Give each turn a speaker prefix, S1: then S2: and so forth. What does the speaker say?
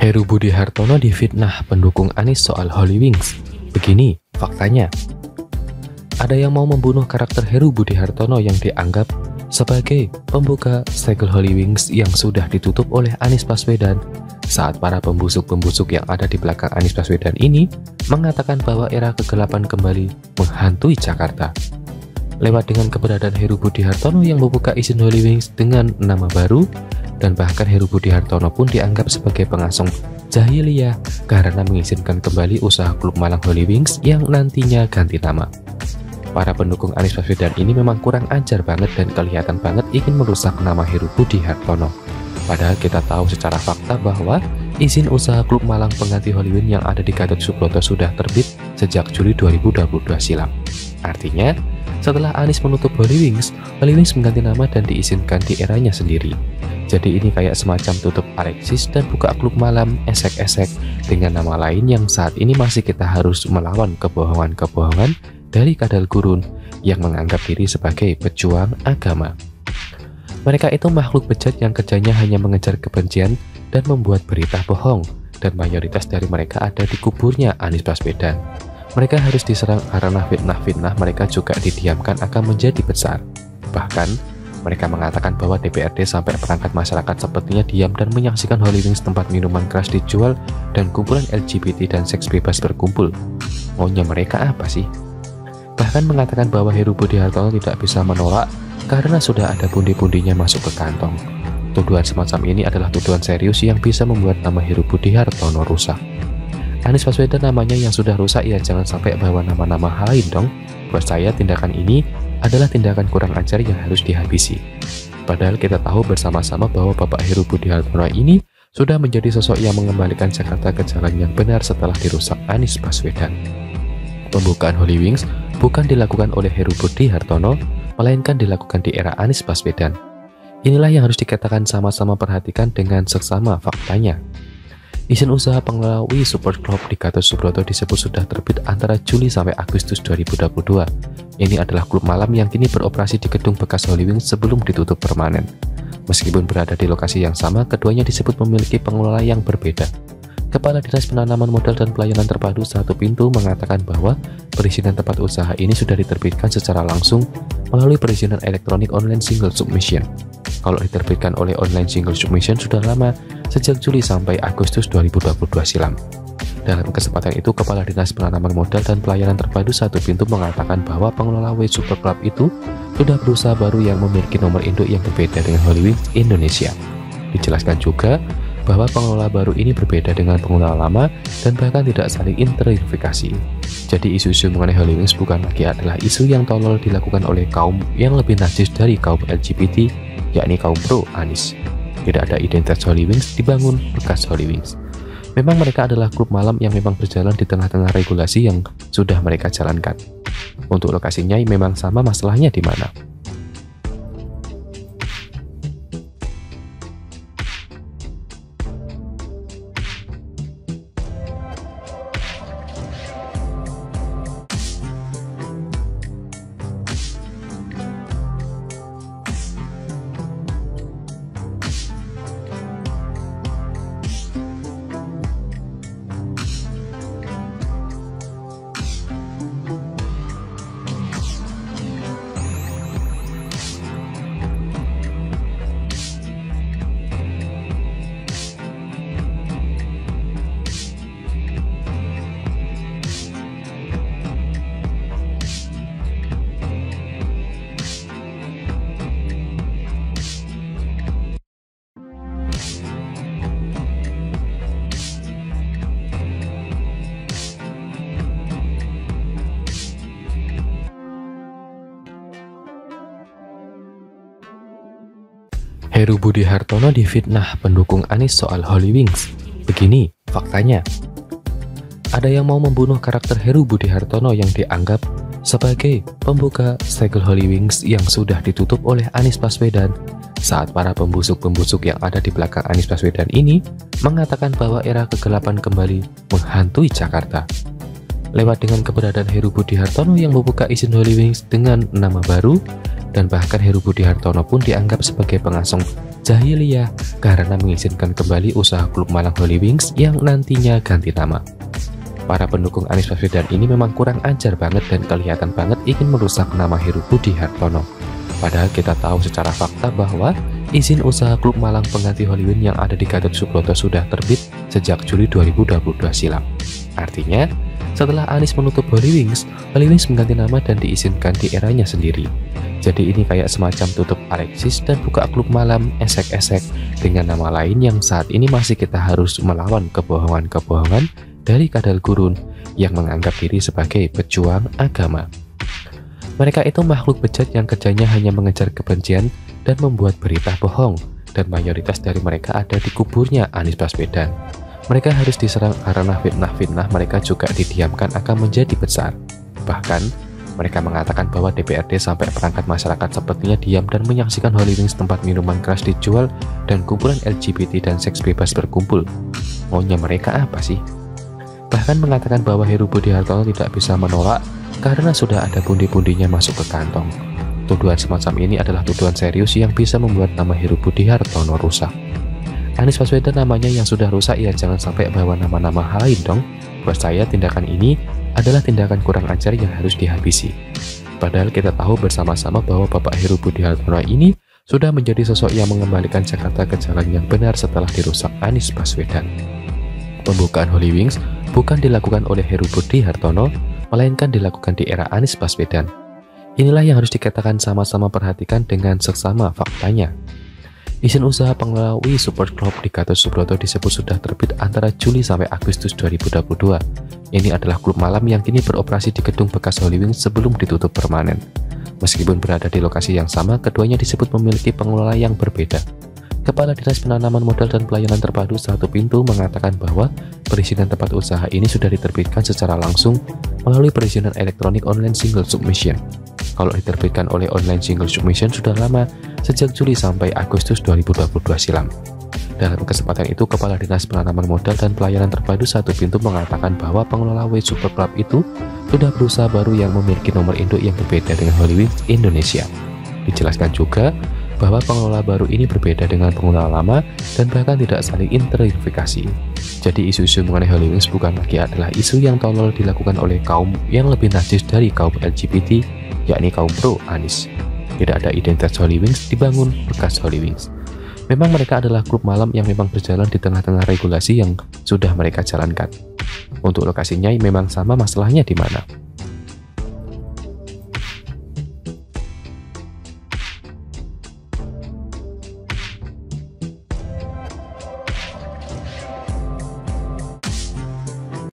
S1: Heru Budi Hartono difitnah pendukung Anies soal Holy Wings. Begini faktanya. Ada yang mau membunuh karakter Heru Budi Hartono yang dianggap sebagai pembuka segel Holy Wings yang sudah ditutup oleh Anies Baswedan saat para pembusuk-pembusuk yang ada di belakang Anies Baswedan ini mengatakan bahwa era kegelapan kembali menghantui Jakarta. Lewat dengan keberadaan Heru Budi Hartono yang membuka izin Holy Wings dengan nama baru, dan bahkan Heru Budi Hartono pun dianggap sebagai pengasong jahiliyah karena mengizinkan kembali usaha klub Malang Holy Wings yang nantinya ganti nama. Para pendukung Anies Baswedan ini memang kurang ajar banget dan kelihatan banget ingin merusak nama Heru Budi Hartono. Padahal kita tahu secara fakta bahwa izin usaha klub Malang pengganti Holy Wings yang ada di Gatot Subroto sudah terbit sejak Juli 2022 silam. Artinya, setelah Anies menutup Holy Wings mengganti nama dan diizinkan di eranya sendiri. Jadi ini kayak semacam tutup Alexis dan buka klub malam esek-esek dengan nama lain yang saat ini masih kita harus melawan kebohongan-kebohongan dari kadal gurun yang menganggap diri sebagai pejuang agama. Mereka itu makhluk bejat yang kerjanya hanya mengejar kebencian dan membuat berita bohong, dan mayoritas dari mereka ada di kuburnya Anies Baswedan. Mereka harus diserang karena fitnah-fitnah mereka juga didiamkan akan menjadi besar. Bahkan, mereka mengatakan bahwa DPRD sampai perangkat masyarakat sepertinya diam dan menyaksikan Holy Wings tempat minuman keras dijual dan kumpulan LGBT dan seks bebas berkumpul. Maunya mereka apa sih? Bahkan mengatakan bahwa Heru Budi Hartono tidak bisa menolak karena sudah ada pundi-pundinya masuk ke kantong. Tuduhan semacam ini adalah tuduhan serius yang bisa membuat nama Heru Budi Hartono rusak. Anies Baswedan namanya yang sudah rusak, ya jangan sampai bawa nama-nama lain dong. Buat saya tindakan ini adalah tindakan kurang ajar yang harus dihabisi. Padahal kita tahu bersama-sama bahwa Bapak Heru Budi Hartono ini sudah menjadi sosok yang mengembalikan Jakarta ke jalan yang benar setelah dirusak Anies Baswedan. Pembukaan Holy Wings bukan dilakukan oleh Heru Budi Hartono, melainkan dilakukan di era Anies Baswedan. Inilah yang harus dikatakan sama-sama perhatikan dengan seksama faktanya. Izin usaha pengelola Wii Support Club di Gatot Subroto disebut sudah terbit antara Juli sampai Agustus 2022. Ini adalah klub malam yang kini beroperasi di gedung bekas Holy Wings sebelum ditutup permanen. Meskipun berada di lokasi yang sama, keduanya disebut memiliki pengelola yang berbeda. Kepala Dinas Penanaman Modal dan Pelayanan Terpadu Satu Pintu mengatakan bahwa perizinan tempat usaha ini sudah diterbitkan secara langsung melalui perizinan elektronik online single submission. Kalau diterbitkan oleh online single submission sudah lama, sejak Juli sampai Agustus 2022 silam. Dalam kesempatan itu, Kepala Dinas Penanaman Modal dan Pelayanan Terpadu Satu Pintu mengatakan bahwa pengelola W Super Club itu sudah berusaha baru yang memiliki nomor induk yang berbeda dengan Holy Wings Indonesia. Dijelaskan juga bahwa pengelola baru ini berbeda dengan pengelola lama dan bahkan tidak saling terverifikasi. Jadi isu-isu mengenai Holy Wings bukan lagi adalah isu yang tolol dilakukan oleh kaum yang lebih najis dari kaum LGBT, yakni kaum pro Anies. Tidak ada identitas Holy Wings dibangun bekas Holy Wings. Memang mereka adalah klub malam yang memang berjalan di tengah-tengah regulasi yang sudah mereka jalankan. Untuk lokasinya memang sama, masalahnya di mana. Heru Budi Hartono difitnah pendukung Anies soal Holy Wings. Begini faktanya. Ada yang mau membunuh karakter Heru Budi Hartono yang dianggap sebagai pembuka segel Holy Wings yang sudah ditutup oleh Anies Baswedan saat para pembusuk-pembusuk yang ada di belakang Anies Baswedan ini mengatakan bahwa era kegelapan kembali menghantui Jakarta. Lewat dengan keberadaan Heru Budi Hartono yang membuka izin Holy Wings dengan nama baru, dan bahkan Heru Budi Hartono pun dianggap sebagai pengasong jahiliyah karena mengizinkan kembali usaha klub malang Holy Wings yang nantinya ganti nama. Para pendukung Anies Baswedan ini memang kurang ajar banget dan kelihatan banget ingin merusak nama Heru Budi Hartono. Padahal kita tahu secara fakta bahwa izin usaha klub malang pengganti Holy Wings yang ada di Gatot Subroto sudah terbit sejak Juli 2022 silam. Artinya, setelah Anies menutup Holy Wings mengganti nama dan diizinkan di eranya sendiri. Jadi ini kayak semacam tutup Alexis dan buka klub malam esek-esek dengan nama lain yang saat ini masih kita harus melawan kebohongan-kebohongan dari kadal gurun yang menganggap diri sebagai pejuang agama. Mereka itu makhluk bejat yang kerjanya hanya mengejar kebencian dan membuat berita bohong, dan mayoritas dari mereka ada di kuburnya Anies Baswedan. Mereka harus diserang karena fitnah-fitnah mereka juga didiamkan akan menjadi besar. Bahkan, mereka mengatakan bahwa DPRD sampai perangkat masyarakat sepertinya diam dan menyaksikan Holy Wings tempat minuman keras dijual dan kumpulan LGBT dan seks bebas berkumpul. Maunya mereka apa sih? Bahkan mengatakan bahwa Heru Budi Hartono tidak bisa menolak karena sudah ada pundi-pundinya masuk ke kantong. Tuduhan semacam ini adalah tuduhan serius yang bisa membuat nama Heru Budi Hartono rusak. Anies Baswedan namanya yang sudah rusak, ya jangan sampai bawa nama-nama lain dong. Buat saya tindakan ini adalah tindakan kurang ajar yang harus dihabisi. Padahal kita tahu bersama-sama bahwa Bapak Heru Budi Hartono ini sudah menjadi sosok yang mengembalikan Jakarta ke jalan yang benar setelah dirusak Anies Baswedan. Pembukaan Holy Wings bukan dilakukan oleh Heru Budi Hartono, melainkan dilakukan di era Anies Baswedan. Inilah yang harus dikatakan sama-sama perhatikan dengan seksama faktanya. Izin usaha pengelola Wii Support Club di Gatot Subroto disebut sudah terbit antara Juli sampai Agustus 2022. Ini adalah klub malam yang kini beroperasi di gedung bekas Holy Wings sebelum ditutup permanen. Meskipun berada di lokasi yang sama, keduanya disebut memiliki pengelola yang berbeda. Kepala Dinas Penanaman Modal dan Pelayanan Terpadu Satu Pintu mengatakan bahwa perizinan tempat usaha ini sudah diterbitkan secara langsung melalui perizinan elektronik online single submission. Kalau diterbitkan oleh online single submission sudah lama, sejak Juli sampai Agustus 2022 silam. Dalam kesempatan itu, Kepala Dinas Penanaman Modal dan Pelayanan Terpadu Satu Pintu mengatakan bahwa pengelola W Super Club itu sudah berusaha baru yang memiliki nomor induk yang berbeda dengan Holy Wings Indonesia. Dijelaskan juga bahwa pengelola baru ini berbeda dengan pengelola lama dan bahkan tidak saling interverifikasi. Jadi isu-isu mengenai Holy Wings bukan lagi adalah isu yang tolol dilakukan oleh kaum yang lebih najis dari kaum LGBT, yakni kaum pro Anies. Tidak ada identitas Holy Wings dibangun bekas Holy Wings. Memang mereka adalah klub malam yang memang berjalan di tengah-tengah regulasi yang sudah mereka jalankan. Untuk lokasinya memang sama, masalahnya di mana?